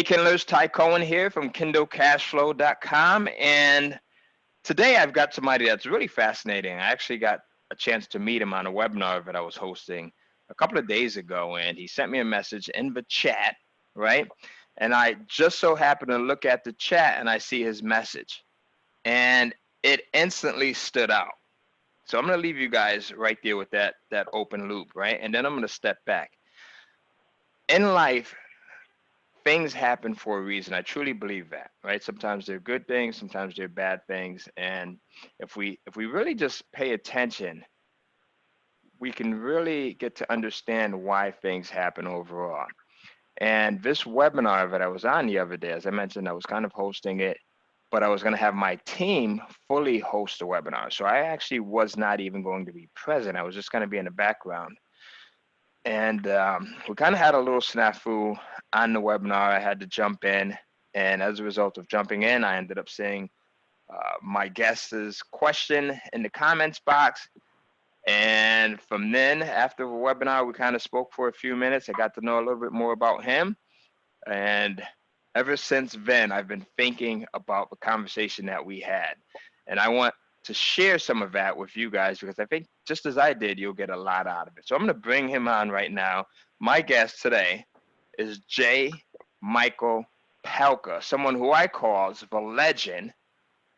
Hey Kindlers, Ty Cohen here from KindleCashFlow.com, and today I've got somebody that's really fascinating. I actually got a chance to meet him on a webinar that I was hosting a couple of days ago, and he sent me a message in the chat, right? And I just so happened to look at the chat and I see his message, and it instantly stood out. So I'm going to leave you guys right there with that open loop, right? And then I'm going to step back. In life, things happen for a reason. I truly believe that, right? Sometimes they're good things, sometimes they're bad things. And if we really just pay attention, we can really get to understand why things happen overall. And this webinar that I was on the other day, as I mentioned, I was kind of hosting it, but I was going to have my team fully host the webinar. So I actually was not even going to be present. I was just going to be in the background. And we kind of had a little snafu on the webinar. I had to jump in, and as a result of jumping in, I ended up seeing my guest's question in the comments box. And from then, after the webinar, we kind of spoke for a few minutes. I got to know a little bit more about him. And ever since then, I've been thinking about the conversation that we had. And I want to share some of that with you guys, because I think just as I did, you'll get a lot out of it. So I'm going to bring him on right now. My guest today is J. Michael Palka, someone who I call the legend.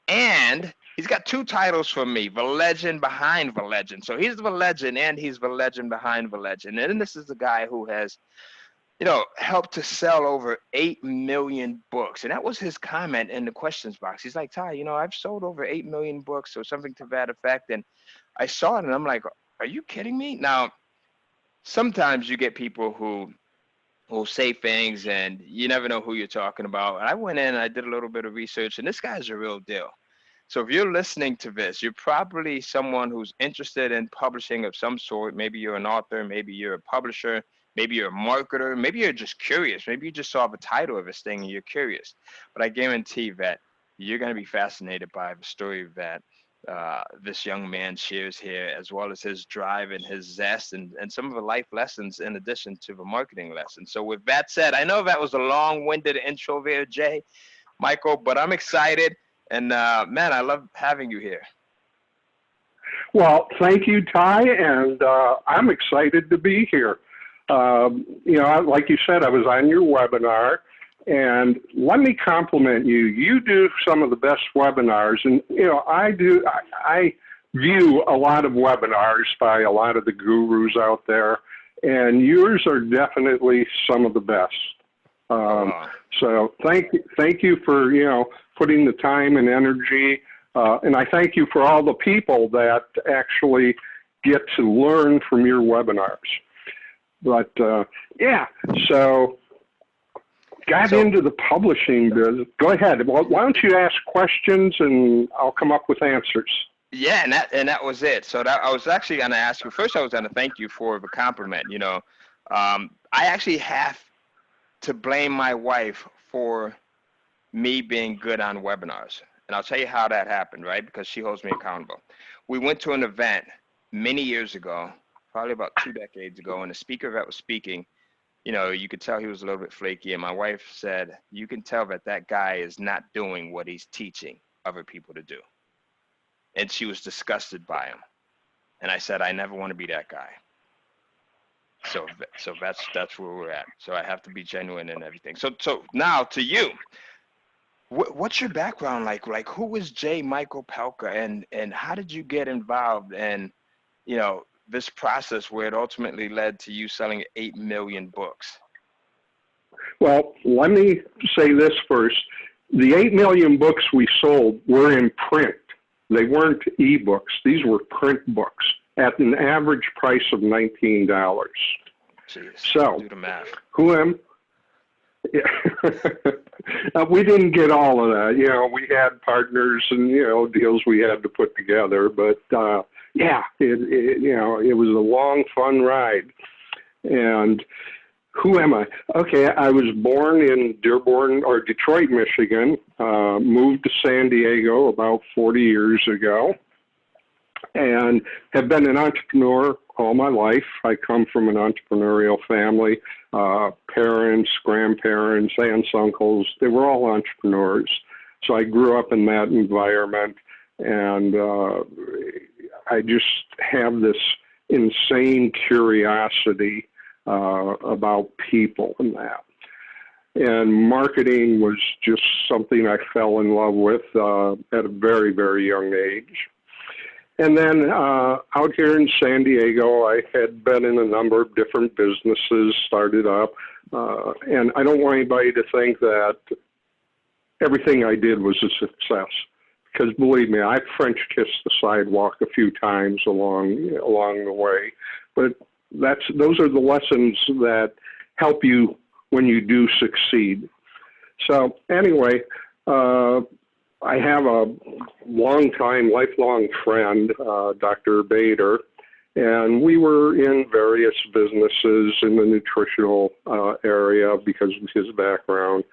And he's got two titles from me, the legend behind the legend. So he's the legend and he's the legend behind the legend. And this is the guy who has, helped to sell over 8 million books. And that was his comment in the questions box. He's like, Ty, I've sold over 8 million books or something to that effect. And I saw it and I'm like, are you kidding me? Now, sometimes you get people who will say things and you never know who you're talking about. And I went in and I did a little bit of research, and this guy's a real deal. So if you're listening to this, you're probably someone who's interested in publishing of some sort. Maybe you're an author, maybe you're a publisher, maybe you're a marketer, maybe you're just curious. Maybe you just saw the title of this thing and you're curious. But I guarantee that you're going to be fascinated by the story that this young man shares here, as well as his drive and his zest and some of the life lessons in addition to the marketing lessons. So with that said, I know that was a long-winded intro there, Jay, Michael, but I'm excited. And man, I love having you here. Well, thank you, Ty, and I'm excited to be here. Like you said, I was on your webinar, and let me compliment you. You do some of the best webinars, and I view a lot of webinars by a lot of the gurus out there, and yours are definitely some of the best. So thank you for putting the time and energy, and I thank you for all the people that actually get to learn from your webinars. But so got into the publishing business. Go ahead. Why don't you ask questions and I'll come up with answers. Yeah, and that was it. So I was actually going to ask you first. I was going to thank you for the compliment. I actually have to blame my wife for me being good on webinars. And I'll tell you how that happened, right? Because she holds me accountable. We went to an event many years ago, probably about 2 decades ago, and the speaker that was speaking, you could tell he was a little bit flaky. And my wife said, you can tell that guy is not doing what he's teaching other people to do. And she was disgusted by him. And I said, I never want to be that guy. So that's where we're at. So I have to be genuine and everything. So now to you, what's your background like? Like, who is J. Michael Palka, and how did you get involved in, this process where it ultimately led to you selling 8 million books? Well, let me say this first. The 8 million books we sold were in print. They weren't ebooks. These were print books at an average price of $19. Jeez, so, do the math. Who am? We didn't get all of that. We had partners and deals we had to put together. But it was a long, fun ride. And who am I? Okay, I was born in Detroit, Michigan. Moved to San Diego about 40 years ago, and have been an entrepreneur all my life. I come from an entrepreneurial family. Parents, grandparents, aunts, uncles, they were all entrepreneurs. So I grew up in that environment, and I just have this insane curiosity about people and that. And marketing was just something I fell in love with at a very, very young age. And then out here in San Diego, I had been in a number of different businesses, started up. And I don't want anybody to think that everything I did was a success. Because believe me, I French kissed the sidewalk a few times along the way. But those are the lessons that help you when you do succeed. So anyway, I have a lifelong friend, Dr. Bader, and we were in various businesses in the nutritional area because of his background.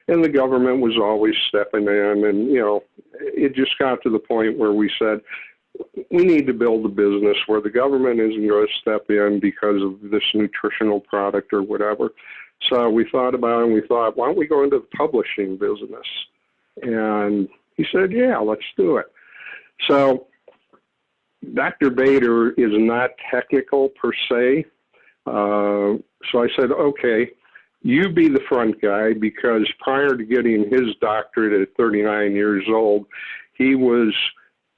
And the government was always stepping in, and, it just got to the point where we said, we need to build a business where the government isn't going to step in because of this nutritional product or whatever. So we thought about it, and we thought, why don't we go into the publishing business? And he said, yeah, let's do it. So Dr. Bader is not technical per se. So I said, okay, you be the front guy, because prior to getting his doctorate at 39 years old, he was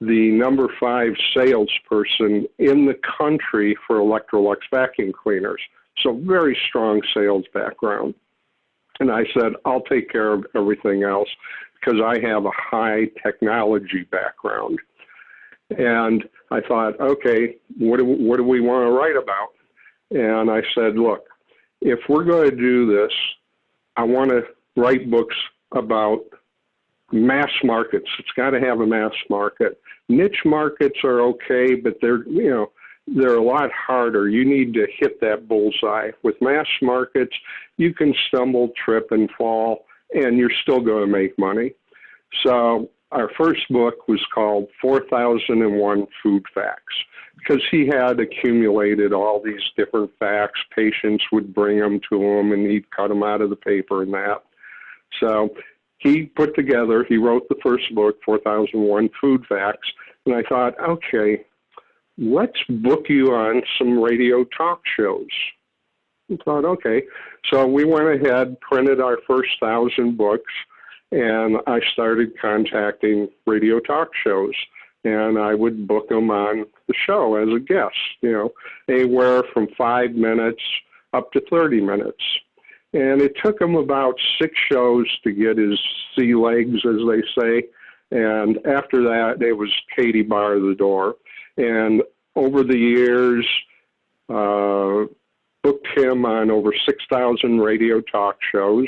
the number 5 salesperson in the country for Electrolux vacuum cleaners. So very strong sales background. And I said, I'll take care of everything else because I have a high technology background. And I thought, okay, what do we want to write about? And I said, look, if we're going to do this, I want to write books about mass markets. It's got to have a mass market. Niche markets are okay, but they're a lot harder. You need to hit that bullseye. With mass markets, you can stumble, trip, and fall, and you're still going to make money. So our first book was called 4001 Food Facts, because he had accumulated all these different facts. Patients would bring them to him, and he'd cut them out of the paper and that. So he wrote the first book, 4001 Food Facts, and I thought, okay, let's book you on some radio talk shows. I thought, okay. So we went ahead, printed our first 1,000 books, and I started contacting radio talk shows. And I would book them on the show as a guest, anywhere from 5 minutes up to 30 minutes. And it took him about 6 shows to get his sea legs, as they say. And after that, it was Katie bar the door. And over the years, booked him on over 6,000 radio talk shows,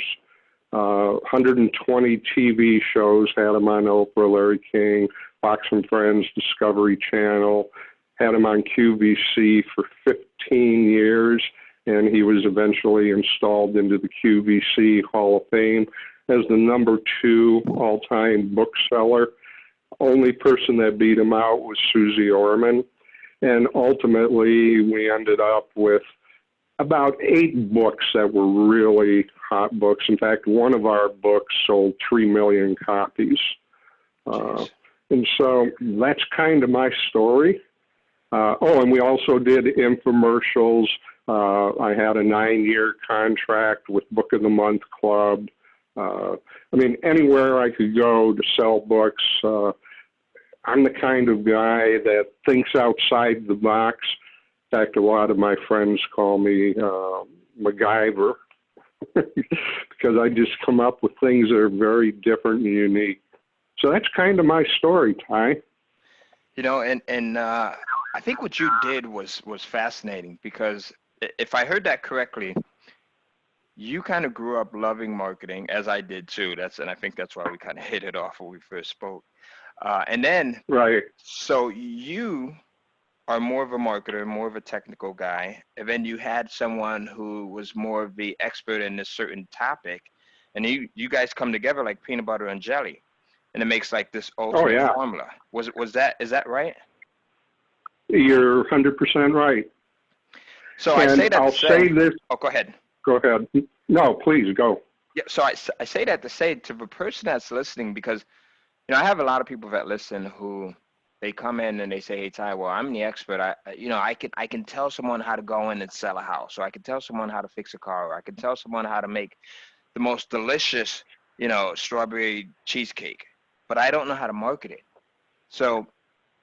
120 TV shows, had him on Oprah, Larry King, Fox and Friends, Discovery Channel, had him on QVC for 15 years, and he was eventually installed into the QVC Hall of Fame as the number 2 all-time bookseller. Only person that beat him out was Susie Orman. And ultimately, we ended up with about 8 books that were really hot books. In fact, one of our books sold 3 million copies. And so that's kind of my story. And we also did infomercials. I had a 9-year contract with Book of the Month Club. Anywhere I could go to sell books. I'm the kind of guy that thinks outside the box. In fact, a lot of my friends call me MacGyver because I just come up with things that are very different and unique. So that's kind of my story, Ty. I think what you did was fascinating, because if I heard that correctly, you kind of grew up loving marketing, as I did too. And I think that's why we kind of hit it off when we first spoke. And then, right. So you are more of a marketer, more of a technical guy, and then you had someone who was more of the expert in this certain topic, and you guys come together like peanut butter and jelly, and it makes like this ultimate formula. Is that right? You're 100% right. So I say And that to I'll say, say this. oh, go ahead. Go ahead. No, please go. Yeah, so I say that to say to the person that's listening, because I have a lot of people that listen who they come in and they say, "Hey Ty, well, I'm the expert. I can tell someone how to go in and sell a house, or I can tell someone how to fix a car, or I can tell someone how to make the most delicious, strawberry cheesecake, but I don't know how to market it." So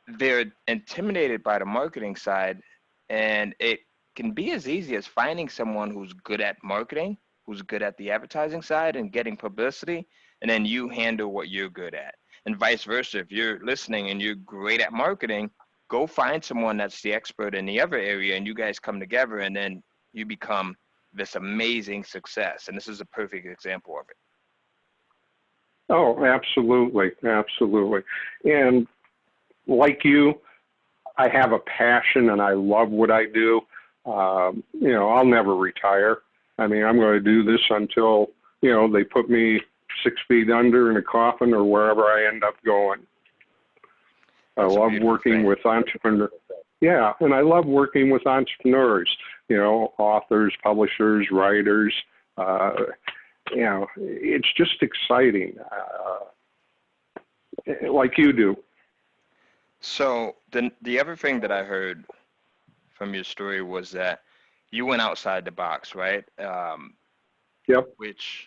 they're intimidated by the marketing side, and it can be as easy as finding someone who's good at marketing, who's good at the advertising side and getting publicity, and then you handle what you're good at. And vice versa, if you're listening and you're great at marketing, go find someone that's the expert in the other area, and you guys come together, and then you become this amazing success. And this is a perfect example of it. Oh, absolutely, absolutely. And like you, I have a passion and I love what I do. I'll never retire. I mean, I'm going to do this until, they put me 6 feet under in a coffin or wherever I end up going. That's I love working with entrepreneurs. Yeah, and I love working with entrepreneurs, authors, publishers, writers. It's just exciting, like you do. So the other thing that I heard from your story was that you went outside the box, right? Yep. Which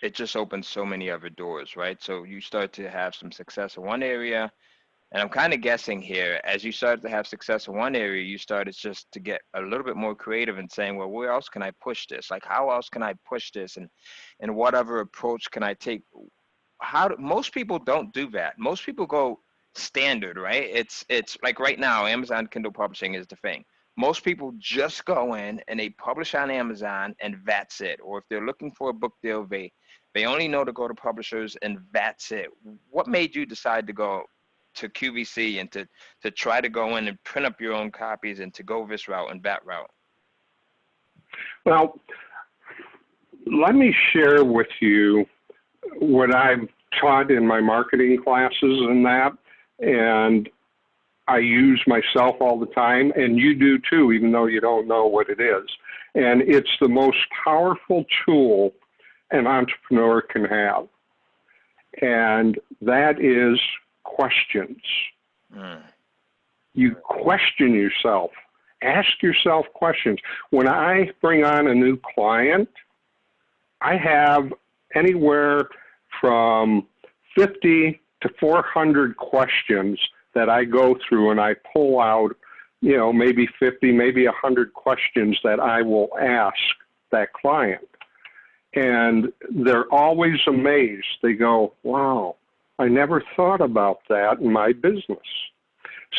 it just opened so many other doors, right? So you start to have some success in one area, and I'm kind of guessing here, as you started to have success in one area, you started just to get a little bit more creative and saying, well, where else can I push this? Like, how else can I push this? And what other approach can I take? Most people don't do that. Most people go standard, right? It's like right now, Amazon Kindle Publishing is the thing. Most people just go in and they publish on Amazon and that's it. Or if they're looking for a book deal, they only know to go to publishers and that's it. What made you decide to go to QVC and to try to go in and print up your own copies and to go this route and that route? Well, let me share with you what I've taught in my marketing classes and that, and I use myself all the time, and you do too, even though you don't know what it is. And it's the most powerful tool an entrepreneur can have, and that is questions. You question yourself. Ask yourself questions. When I bring on a new client, I have anywhere from 50 to 400 questions that I go through, and I pull out, maybe 50, maybe 100 questions that I will ask that client. And they're always amazed. They go, wow, I never thought about that in my business.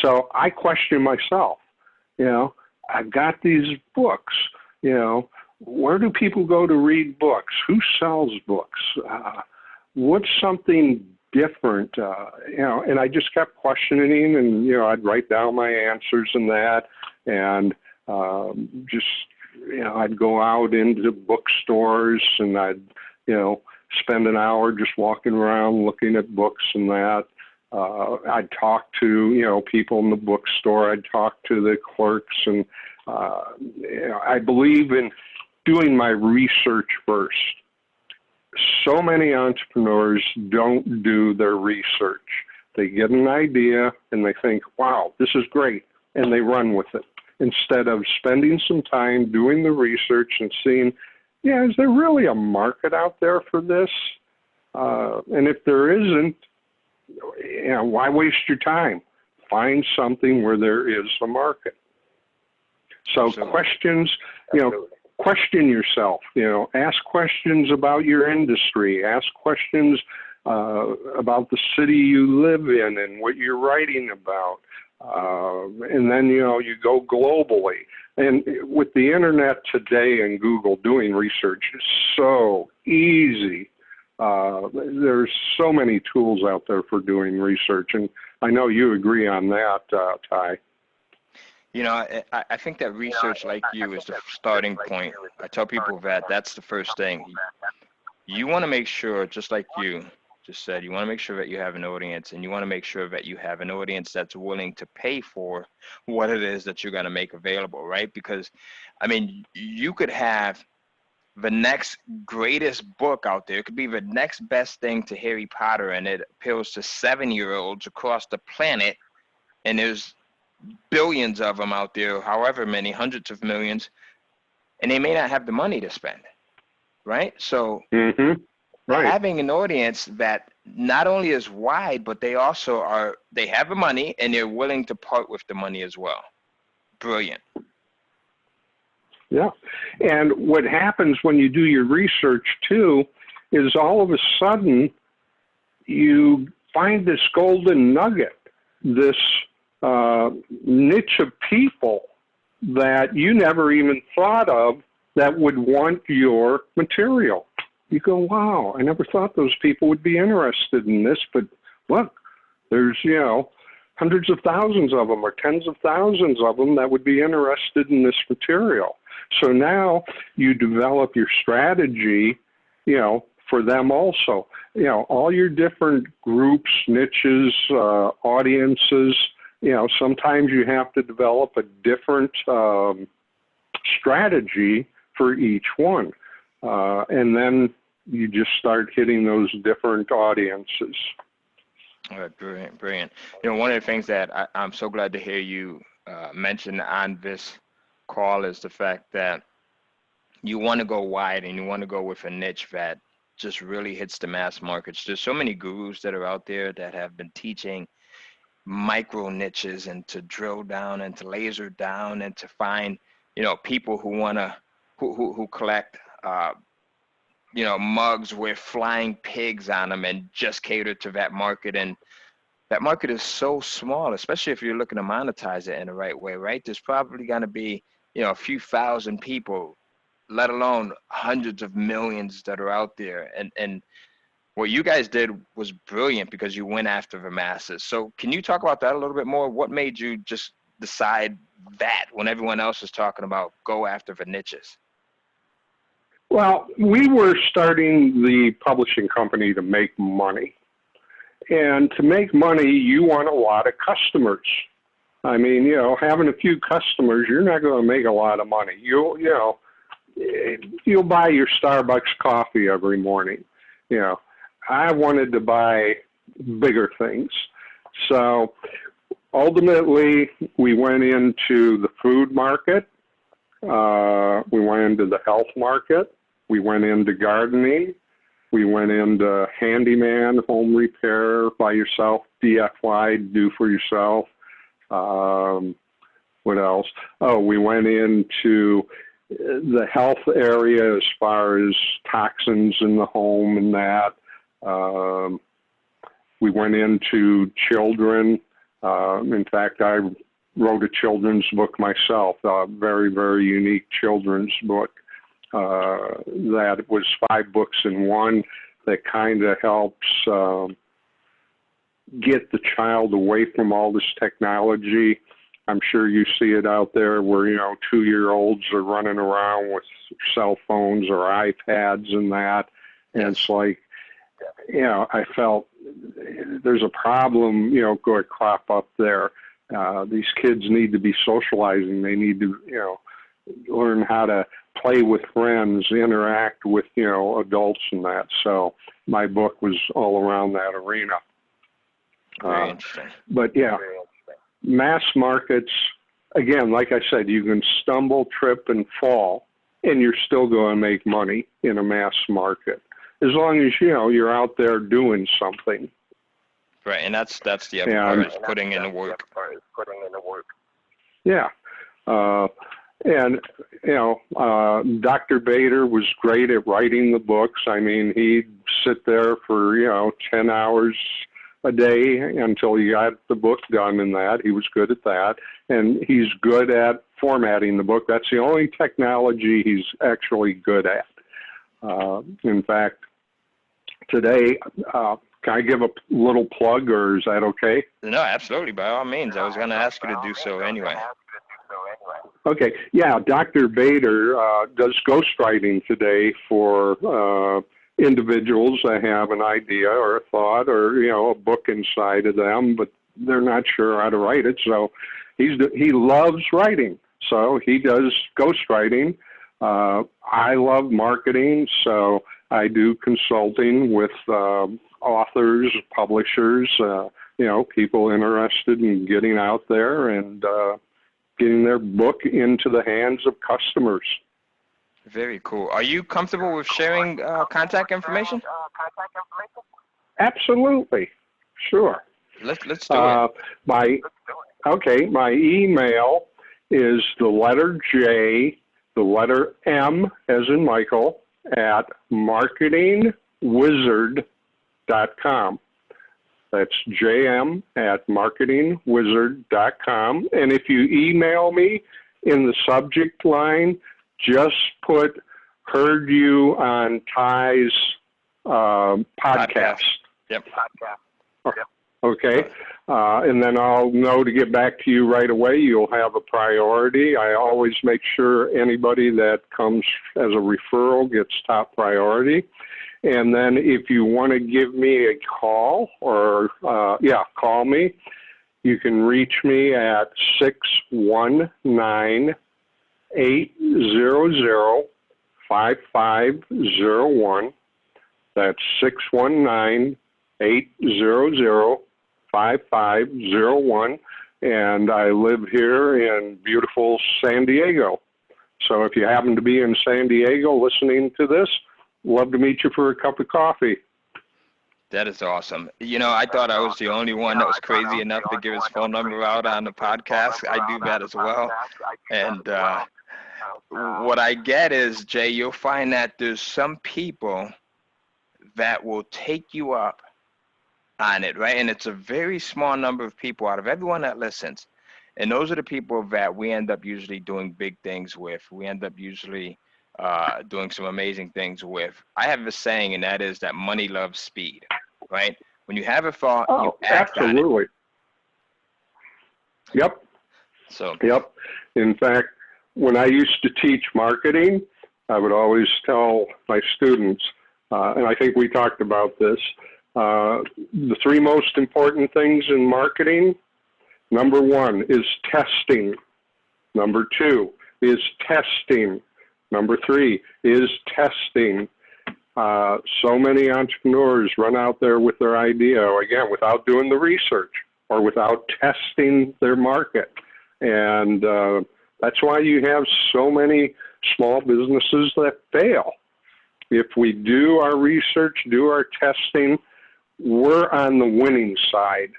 So I question myself. I've got these books, where do people go to read books? Who sells books? What's something different? And I just kept questioning, and, I'd write down my answers and that, and I'd go out into bookstores and I'd, spend an hour just walking around looking at books and that. I'd talk to, people in the bookstore. I'd talk to the clerks, and, I believe in doing my research first. So many entrepreneurs don't do their research. They get an idea and they think, wow, this is great, and they run with it, instead of spending some time doing the research and seeing, is there really a market out there for this? And if there isn't, why waste your time? Find something where there is a market. So Absolutely. questions, question yourself, ask questions about your industry, ask questions about the city you live in and what you're writing about. And then, you go globally. And with the internet today and Google, doing research is so easy. There's so many tools out there for doing research, and I know you agree on that, Ty. I think that research, like you, is the starting point. I tell people that that's the first thing. You want to make sure, just like you, just said, you want to make sure that you have an audience, and you want to make sure that you have an audience that's willing to pay for what it is that you're going to make available, right? Because, I mean, you could have the next greatest book out there. It could be the next best thing to Harry Potter, and it appeals to 7-year-olds across the planet, and there's billions of them out there, however many, hundreds of millions, and they may not have the money to spend, right? So right. having an audience that not only is wide, but they also they have the money and they're willing to part with the money as well. Brilliant. Yeah. And what happens when you do your research too is all of a sudden you find this golden nugget, this niche of people that you never even thought of that would want your material. You go, wow, I never thought those people would be interested in this, but look, there's, hundreds of thousands of them or tens of thousands of them that would be interested in this material. So now you develop your strategy, for them also. All your different groups, niches, audiences, sometimes you have to develop a different strategy for each one. And then you just start hitting those different audiences. All right, brilliant, brilliant. One of the things that I'm so glad to hear you mention on this call is the fact that you want to go wide and you want to go with a niche that just really hits the mass markets. There's so many gurus that are out there that have been teaching micro niches and to drill down and to laser down and to find, people who want to, who collect, mugs with flying pigs on them and just cater to that market. And that market is so small, especially if you're looking to monetize it in the right way, right? There's probably going to be, a few thousand people, let alone hundreds of millions that are out there. And what you guys did was brilliant because you went after the masses. So can you talk about that a little bit more? What made you just decide that when everyone else is talking about go after the niches? Well, we were starting the publishing company to make money. And to make money, you want a lot of customers. I mean, having a few customers, you're not going to make a lot of money. You'll buy your Starbucks coffee every morning. I wanted to buy bigger things. So ultimately, we went into the food market. We went into the health market. We went into gardening. We went into handyman, home repair by yourself, DIY, do for yourself. What else? Oh, we went into the health area as far as toxins in the home and that. We went into children. In fact, I wrote a children's book myself, a very, very unique children's book. That was 5 books in one that kind of helps get the child away from all this technology. I'm sure you see it out there where, 2-year-olds are running around with cell phones or iPads and that. And it's like, I felt there's a problem, going to crop up there. These kids need to be socializing. They need to, learn how to play with friends, interact with, adults and that. So my book was all around that arena. Very interesting. But mass markets, again, like I said, you can stumble, trip, and fall, and you're still going to make money in a mass market. As long as, you're out there doing something. Right, and that's the other part, is putting in the work. Yeah. And, Dr. Bader was great at writing the books. I mean, he'd sit there for, 10 hours a day until he got the book done and that. He was good at that. And he's good at formatting the book. That's the only technology he's actually good at. In fact, today, can I give a little plug, or is that okay? No, absolutely. By all means. I was going to ask you to do so anyway. Okay. Yeah, Dr. Bader does ghostwriting today for individuals that have an idea or a thought or, a book inside of them, but they're not sure how to write it. So he loves writing. So he does ghostwriting. I love marketing, so I do consulting with authors, publishers, people interested in getting out there and getting their book into the hands of customers. Very cool. Are you comfortable with sharing contact information? Absolutely. Sure. Let's do it. My email is the letter J, the letter M as in Michael, at marketingwizard.com. That's JM at marketingwizard.com. And if you email me in the subject line, just put heard you on Ty's podcast. Yep. Okay. And then I'll know to get back to you right away. You'll have a priority. I always make sure anybody that comes as a referral gets top priority. And then if you want to give me a call or, call me, you can reach me at 619-800-5501. That's 619-800-5501. And I live here in beautiful San Diego. So if you happen to be in San Diego listening to this, love to meet you for a cup of coffee. That is awesome. I thought I was the only one that was crazy enough to give his phone number out on the podcast. I do that as well. And what I get is, Jay, you'll find that there's some people that will take you up on it, right? And it's a very small number of people out of everyone that listens. And those are the people that we end up usually doing big things with. We end up usually doing some amazing things with. I have a saying, and that is that money loves speed, right? When you have a thought, you act absolutely. On it. Yep. In fact, when I used to teach marketing, I would always tell my students, and I think we talked about this, the three most important things in marketing, number one is testing. Number two is testing. Number three is testing. So many entrepreneurs run out there with their idea, again, without doing the research or without testing their market. And that's why you have so many small businesses that fail. If we do our research, do our testing, we're on the winning side.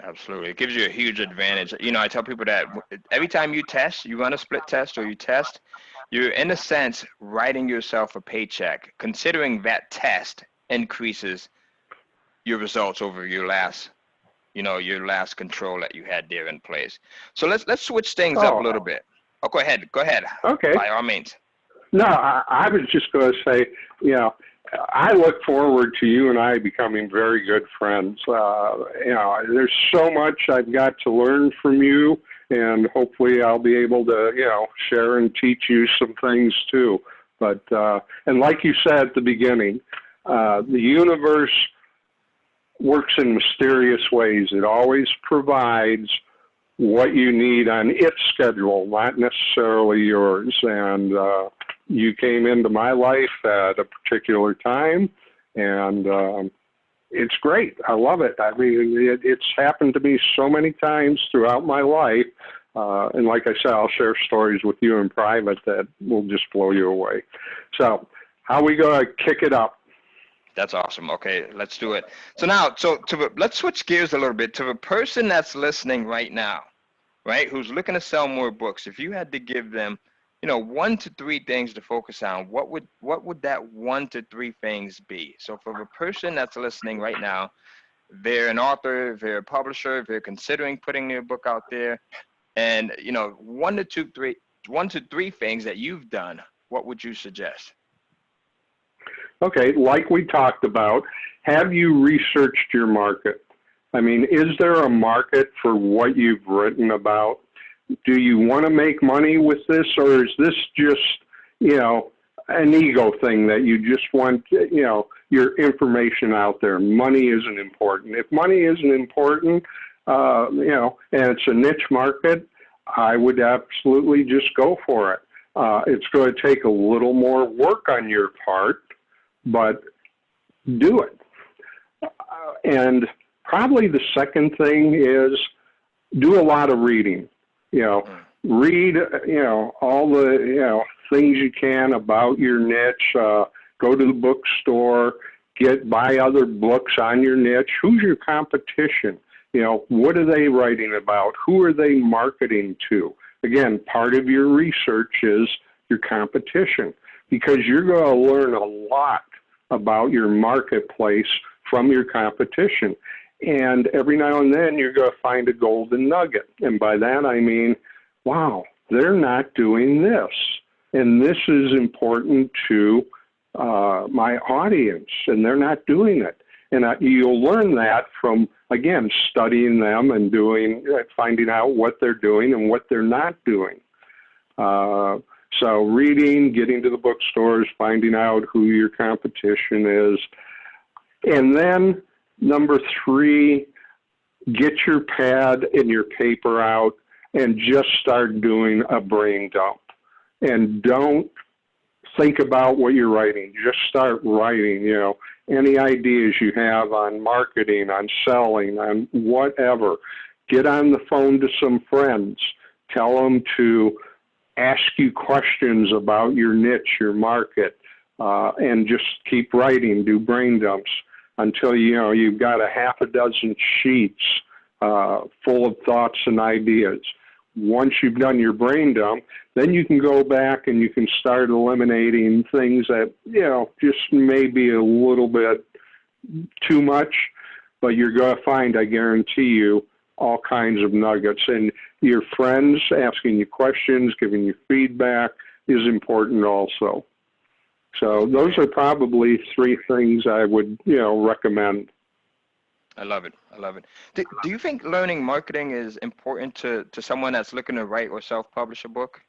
Absolutely. It gives you a huge advantage. I tell people that every time you test, you run a split test or you test, you're in a sense writing yourself a paycheck, considering that test increases your results over your last control that you had there in place. So let's switch things up a little bit. Oh, go ahead. Okay. By all means. No, I was just going to say, I look forward to you and I becoming very good friends. There's so much I've got to learn from you, and hopefully I'll be able to, share and teach you some things too. But, and like you said at the beginning, the universe works in mysterious ways. It always provides what you need on its schedule, not necessarily yours. And you came into my life at a particular time, and it's great. I love it. I mean, it's happened to me so many times throughout my life. And like I said, I'll share stories with you in private that will just blow you away. So how we going to kick it up? That's awesome. Okay, let's do it. So now, let's switch gears a little bit to the person that's listening right now, right, who's looking to sell more books. If you had to give them, 1 to 3 things to focus on, what would that 1 to 3 things be? So for the person that's listening right now, they're an author, they're a publisher, they're considering putting their book out there, and 1 to 3 things that you've done, what would you suggest? Okay, like we talked about, have you researched your market? I mean, is there a market for what you've written about? Do you want to make money with this, or is this just, an ego thing that you just want, your information out there. Money isn't important. If money isn't important, and it's a niche market, I would absolutely just go for it. It's going to take a little more work on your part, but do it. And probably the second thing is do a lot of reading. Read, all the, things you can about your niche. Go to the bookstore, buy other books on your niche. Who's your competition? What are they writing about? Who are they marketing to? Again, part of your research is your competition, because you're going to learn a lot about your marketplace from your competition. And every now and then you're going to find a golden nugget. And by that I mean, wow, they're not doing this. And this is important to my audience, and they're not doing it. And you'll learn that from, again, studying them and finding out what they're doing and what they're not doing. So reading, getting to the bookstores, finding out who your competition is. And then number 3, get your pad and your paper out and just start doing a brain dump. And don't think about what you're writing. Just start writing, any ideas you have on marketing, on selling, on whatever. Get on the phone to some friends. Tell them to ask you questions about your niche, your market, and just keep writing, do brain dumps until, you've got a half a dozen sheets full of thoughts and ideas. Once you've done your brain dump, then you can go back and you can start eliminating things that, just may be a little bit too much, but you're going to find, I guarantee you, all kinds of nuggets. And your friends asking you questions, giving you feedback is important also. So those are probably 3 things I would, recommend. I love it. I love it. Do you think learning marketing is important to someone that's looking to write or self-publish a book?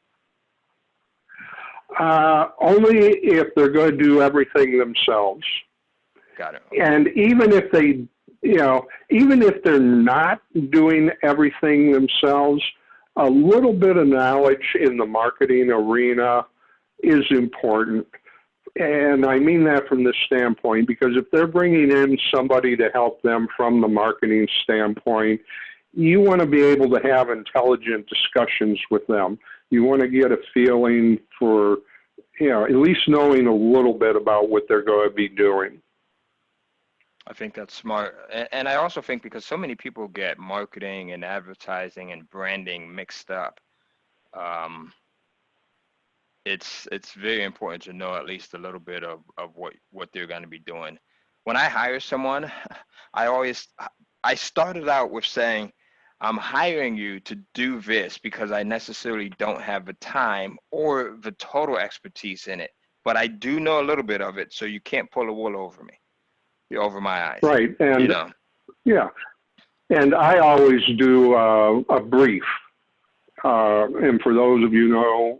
Only if they're going to do everything themselves. Got it. And even if they, even if they're not doing everything themselves, a little bit of knowledge in the marketing arena is important. And I mean that from this standpoint, because if they're bringing in somebody to help them from the marketing standpoint, you want to be able to have intelligent discussions with them. You want to get a feeling for, at least knowing a little bit about what they're going to be doing. I think that's smart. And I also think because so many people get marketing and advertising and branding mixed up, it's very important to know at least a little bit of what they're going to be doing. When I hire someone, I started out with saying, I'm hiring you to do this because I necessarily don't have the time or the total expertise in it, but I do know a little bit of it, so you can't pull the wool over me, over my eyes. Right, and yeah, and I always do a brief. And for those of you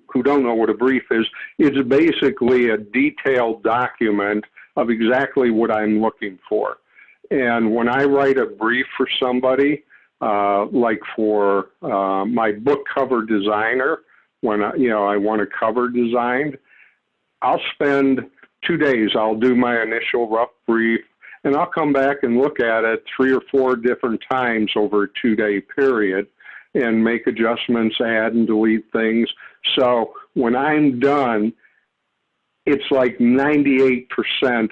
who don't know what a brief is, it's basically a detailed document of exactly what I'm looking for. And when I write a brief for somebody, like for my book cover designer, when I want a cover designed, I'll spend 2 days. I'll do my initial rough brief, and I'll come back and look at it 3 or 4 different times over a 2-day period and make adjustments, add and delete things. So when I'm done, it's like 98%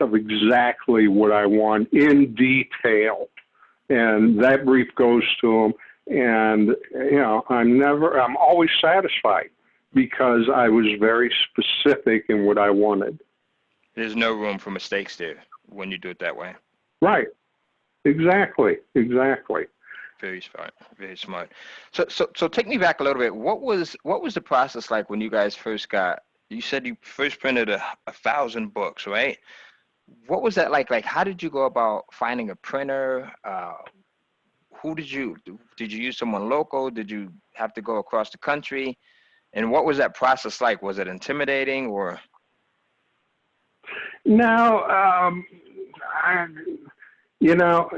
of exactly what I want in detail. And that brief goes to them, and I'm always satisfied because I was very specific in what I wanted. There's no room for mistakes there when you do it that way. Right. Exactly. Very smart. Very smart. So take me back a little bit. What was the process like when you guys first you said you first printed 1,000 books, right? What was that like? Like, how did you go about finding a printer? Who did you use someone local? Did you have to go across the country? And what was that process like? Was it intimidating or? No, you know,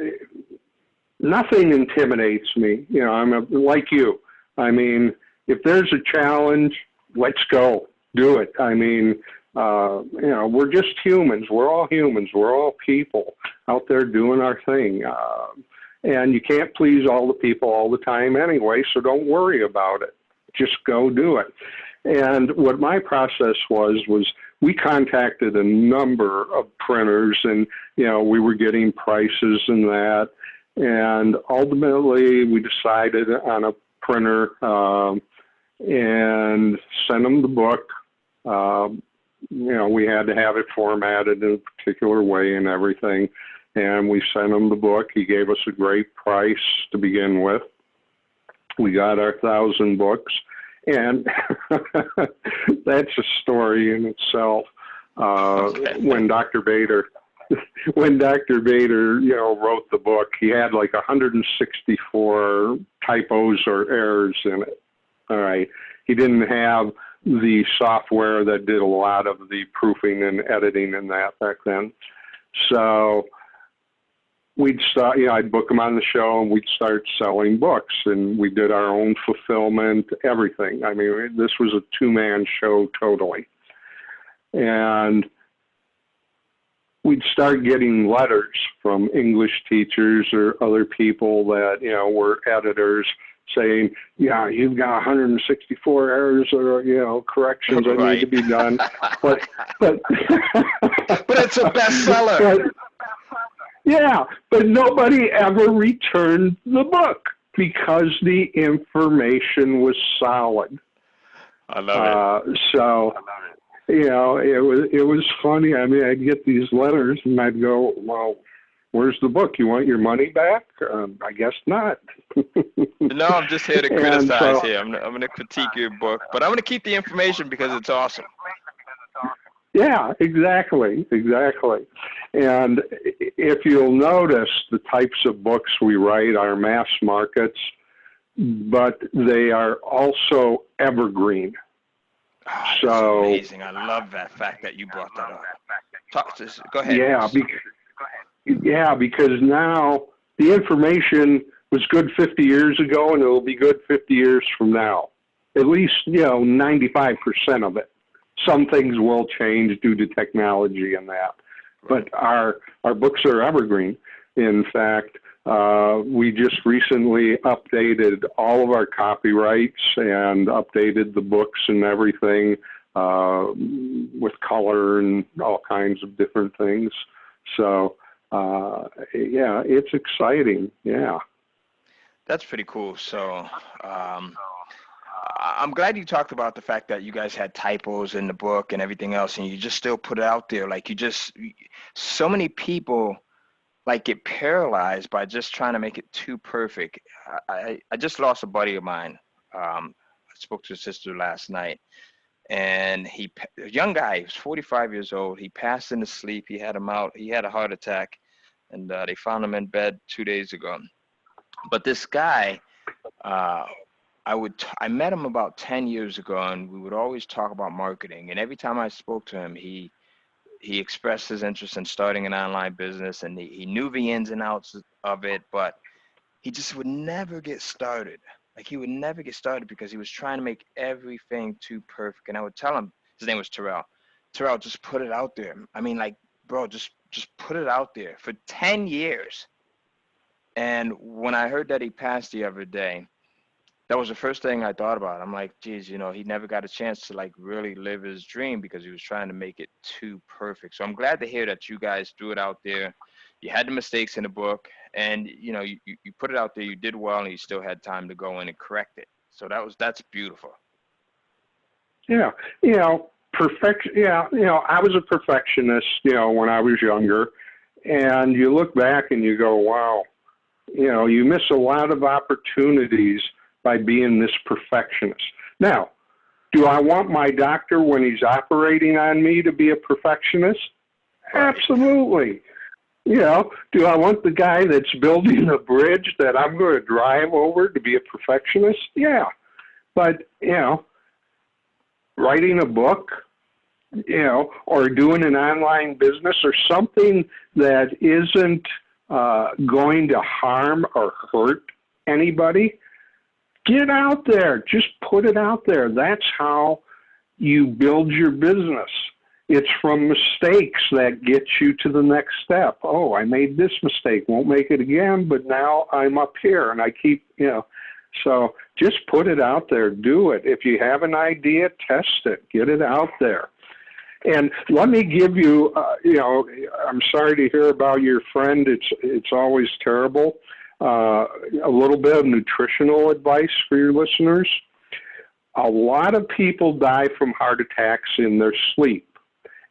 nothing intimidates me. You know, like you. I mean, if there's a challenge, let's go do it. I mean, you know, we're just humans. We're all humans. We're all people out there doing our thing. And you can't please all the people all the time anyway, so don't worry about it. Just go do it. And what my process was we contacted a number of printers, and, you know, we were getting prices and that. And ultimately, we decided on a printer and sent them the book. You know, we had to have it formatted in a particular way and everything. And we sent him the book. He gave us a great price to begin with. We got our 1,000 books. And that's a story in itself. When Dr. Bader, you know, wrote the book, he had like 164 typos or errors in it. All right. He didn't have the software that did a lot of the proofing and editing and that back then. So we'd start, you know, I'd book him on the show and we'd start selling books, and we did our own fulfillment, everything. I mean, this was a two-man show totally. And we'd start getting letters from English teachers or other people that, you know, were editors saying, yeah, you've got 164 errors or, you know, corrections that need to be done. But it's a bestseller. Yeah, but nobody ever returned the book because the information was solid. I love it. So, you know, it was funny. I mean, I'd get these letters and I'd go, well, where's the book? You want your money back? I guess not. No, I'm just here to criticize here. I'm going to critique your book, but I'm going to keep the information because it's awesome. Yeah, exactly. And if you'll notice, the types of books we write are mass markets, but they are also evergreen. Oh, that's amazing. I love that fact that you brought that up. Go ahead. Yeah, because now the information was good 50 years ago, and it will be good 50 years from now. At least, you know, 95% of it. Some things will change due to technology and that, but our books are evergreen. In fact, we just recently updated all of our copyrights and updated the books and everything with color and all kinds of different things. So, yeah, it's exciting. Yeah. That's pretty cool. So, I'm glad you talked about the fact that you guys had typos in the book and everything else, and you just still put it out there. Like so many people like get paralyzed by just trying to make it too perfect. I just lost a buddy of mine. I spoke to his sister last night, and a young guy, he was 45 years old. He passed in his sleep. He had a heart attack, and they found him in bed 2 days ago. But this guy, I met him about 10 years ago, and we would always talk about marketing. And every time I spoke to him, he expressed his interest in starting an online business, and he knew the ins and outs of it, but he just would never get started. Like, he would never get started because he was trying to make everything too perfect. And I would tell him, his name was Terrell, just put it out there. I mean, like, bro, just put it out there for 10 years. And when I heard that he passed the other day, that was the first thing I thought about. I'm like, geez, you know, he never got a chance to like really live his dream because he was trying to make it too perfect. So I'm glad to hear that you guys threw it out there. You had the mistakes in the book, and you know, you put it out there, you did well, and you still had time to go in and correct it. So that's beautiful. Yeah, you know, yeah, you know, I was a perfectionist, you know, when I was younger, and you look back and you go, wow, you know, you miss a lot of opportunities by being this perfectionist. Now, do I want my doctor when he's operating on me to be a perfectionist? Right. Absolutely. You know, do I want the guy that's building a bridge that I'm going to drive over to be a perfectionist? Yeah. But, you know, writing a book, or doing an online business or something that isn't going to harm or hurt anybody, get out there. Just put it out there. That's how you build your business. It's from mistakes that get you to the next step. Oh, I made this mistake. Won't make it again, but now I'm up here and I keep, So just put it out there. Do it. If you have an idea, test it. Get it out there. And let me give you, I'm sorry to hear about your friend. It's always terrible. A little bit of nutritional advice for your listeners. A lot of people die from heart attacks in their sleep,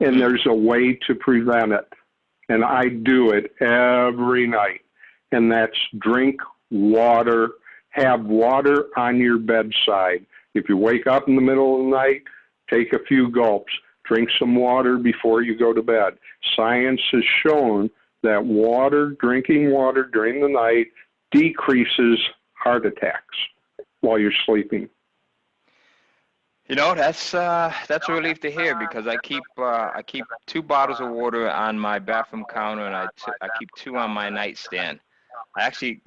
and there's a way to prevent it. And I do it every night, and that's drink water. Have water on your bedside. If you wake up in the middle of the night, take a few gulps. Drink some water before you go to bed. Science has shown that drinking water during the night decreases heart attacks while you're sleeping. That's a relief to hear, because I keep 2 bottles of water on my bathroom counter, and I keep 2 on my nightstand. I actually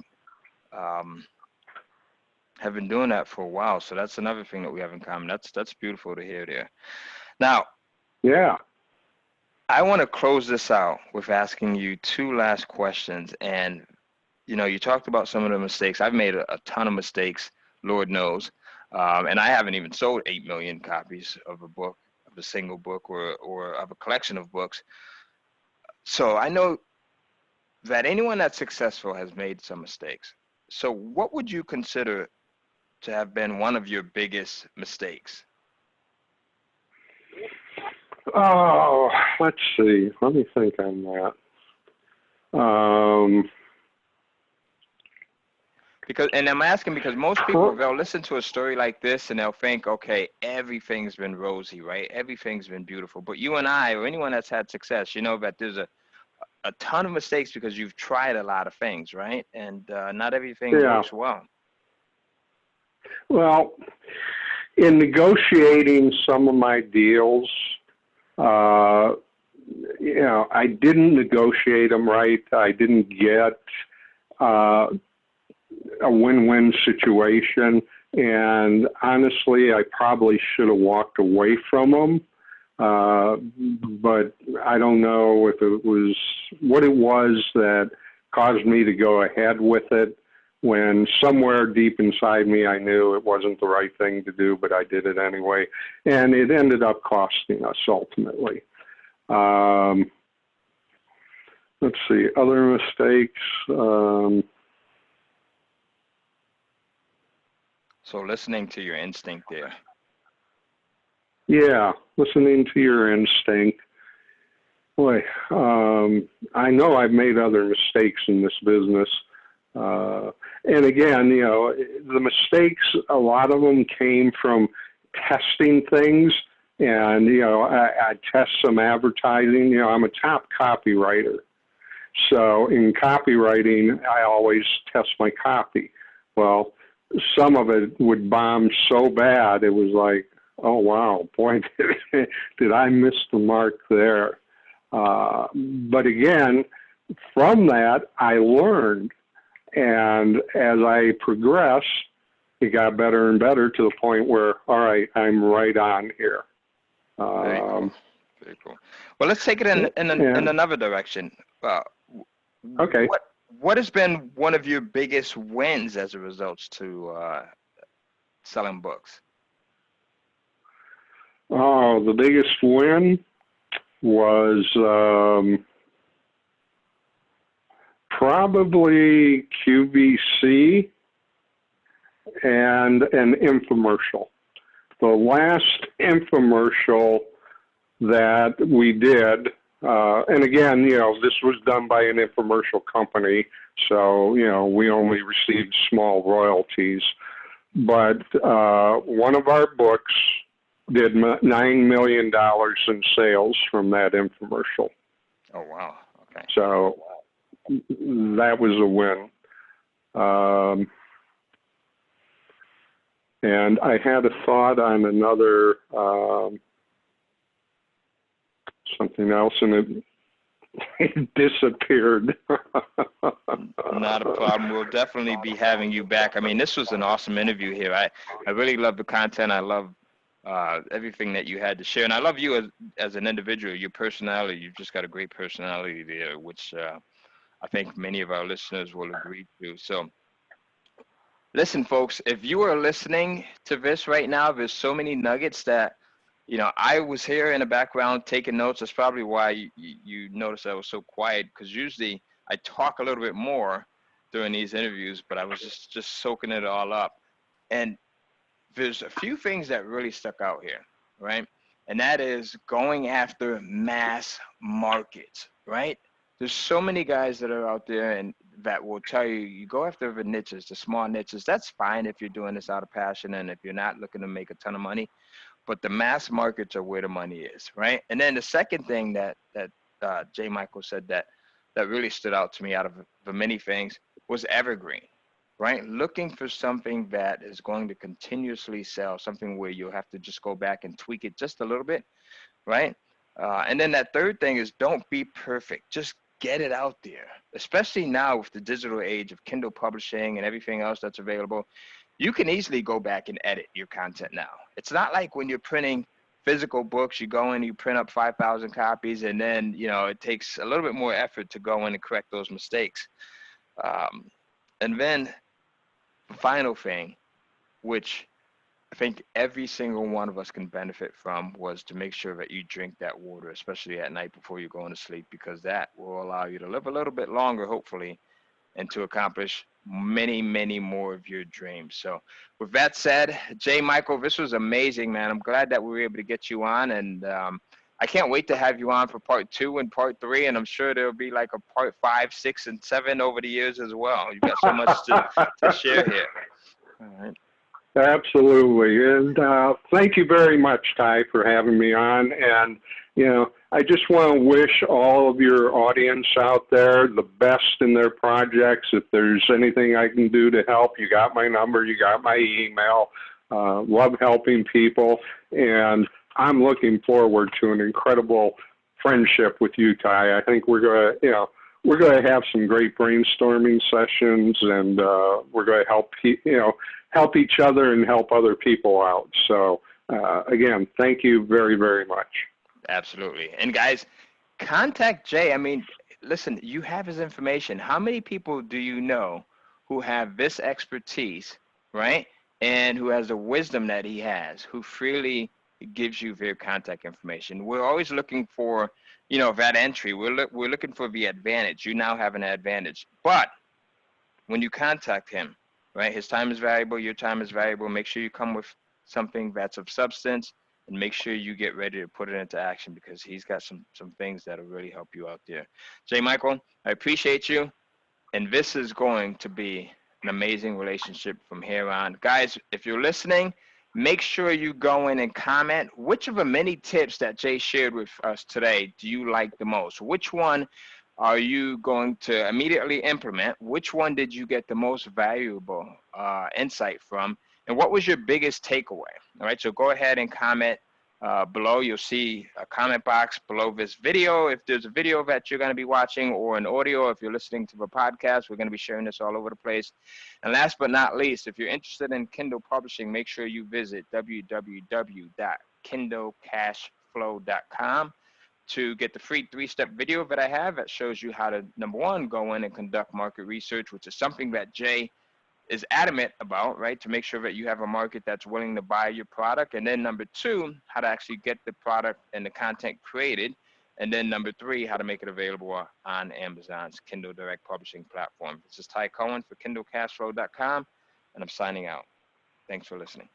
have been doing that for a while, so that's another thing that we have in common. That's beautiful to hear there. Now, yeah, I want to close this out with asking you 2 last questions. And you talked about some of the mistakes. I've made a ton of mistakes, Lord knows, and I haven't even sold 8 million copies of a book, of a single book, or of a collection of books. So I know that anyone that's successful has made some mistakes. So what would you consider to have been one of your biggest mistakes? Oh, let's see. Let me think on that. And I'm asking because most people, they'll listen to a story like this and they'll think, okay, everything's been rosy, right? Everything's been beautiful. But you and I, or anyone that's had success, that there's a ton of mistakes because you've tried a lot of things, right? And not everything works well. Well, in negotiating some of my deals, I didn't negotiate them right. I didn't get a win-win situation. And honestly, I probably should have walked away from them. But I don't know if it was what it was that caused me to go ahead with it, when somewhere deep inside me I knew it wasn't the right thing to do, but I did it anyway. And it ended up costing us ultimately. Let's see, other mistakes. So listening to your instinct there. Yeah, listening to your instinct. Boy, I know I've made other mistakes in this business. And again, the mistakes, a lot of them came from testing things. And, I test some advertising. I'm a top copywriter. So in copywriting, I always test my copy. Well, some of it would bomb so bad, it was like, oh, wow, boy, did I miss the mark there. But again, from that, I learned. And as I progressed, it got better and better to the point where, all right, I'm right on here. Very cool. Very cool. Well, let's take it in another direction. Okay. What has been one of your biggest wins as a result to selling books? Oh, the biggest win was probably QVC and an infomercial. The last infomercial that we did, and again, this was done by an infomercial company, so, we only received small royalties. But one of our books did $9 million in sales from that infomercial. Oh, wow. Okay. So that was a win. And I had a thought on another something else, and it disappeared. Not a problem. We'll definitely be having you back. I mean, this was an awesome interview here. I really love the content. I love everything that you had to share. And I love you as an individual, your personality. You've just got a great personality there, which I think many of our listeners will agree to. So listen, folks, if you are listening to this right now, there's so many nuggets that, I was here in the background taking notes. That's probably why you noticed I was so quiet, because usually I talk a little bit more during these interviews, but I was just soaking it all up. And there's a few things that really stuck out here, right? And that is going after mass markets, right? There's so many guys that are out there and that will tell you, you go after the niches, the small niches. That's fine if you're doing this out of passion and if you're not looking to make a ton of money. But the mass markets are where the money is, right? And then the second thing that J. Michael said that really stood out to me out of the many things was evergreen, right? Looking for something that is going to continuously sell, something where you'll have to just go back and tweak it just a little bit, right? And then that third thing is don't be perfect. Just get it out there, especially now with the digital age of Kindle publishing and everything else that's available. You can easily go back and edit your content now. It's not like when you're printing physical books, you go in, you print up 5,000 copies, and then, it takes a little bit more effort to go in and correct those mistakes. And then the final thing, which I think every single one of us can benefit from, was to make sure that you drink that water, especially at night before you're going to sleep, because that will allow you to live a little bit longer, hopefully, and to accomplish many, many more of your dreams. So with that said, J. Michael, this was amazing, man. I'm glad that we were able to get you on, and I can't wait to have you on for part 2 and part 3, and I'm sure there'll be like a part 5, 6, and 7 over the years as well. You've got so much to share here. All right. Absolutely. And thank you very much, Ty, for having me on. And, I just want to wish all of your audience out there the best in their projects. If there's anything I can do to help, you got my number, you got my email. Love helping people. And I'm looking forward to an incredible friendship with you, Ty. I think we're going to, we're going to have some great brainstorming sessions, and we're going to help each other and help other people out. So again, thank you very, very much. Absolutely. And guys, contact Jay. I mean, listen, you have his information. How many people do you know who have this expertise, right? And who has the wisdom that he has, who freely gives you their contact information? We're always looking for, that entry. We're looking for the advantage. You now have an advantage. But when you contact him, right, his time is valuable, your time is valuable. Make sure you come with something that's of substance, and make sure you get ready to put it into action, because he's got some things that'll really help you out there. J. Michael, I appreciate you, and this is going to be an amazing relationship from here on. Guys, if you're listening, make sure you go in and comment which of the many tips that Jay shared with us today do you like the most? Which one are you going to immediately implement? Which one did you get the most valuable insight from? And what was your biggest takeaway? All right, so go ahead and comment below. You'll see a comment box below this video. If there's a video that you're going to be watching, or an audio, if you're listening to the podcast, we're going to be sharing this all over the place. And last but not least, if you're interested in Kindle publishing, make sure you visit www.kindlecashflow.com to get the free 3-step video that I have that shows you how to, number one, go in and conduct market research, which is something that Jay is adamant about, right? To make sure that you have a market that's willing to buy your product. And then number 2, how to actually get the product and the content created. And then number 3, how to make it available on Amazon's Kindle Direct Publishing platform. This is Ty Cohen for KindleCashFlow.com, and I'm signing out. Thanks for listening.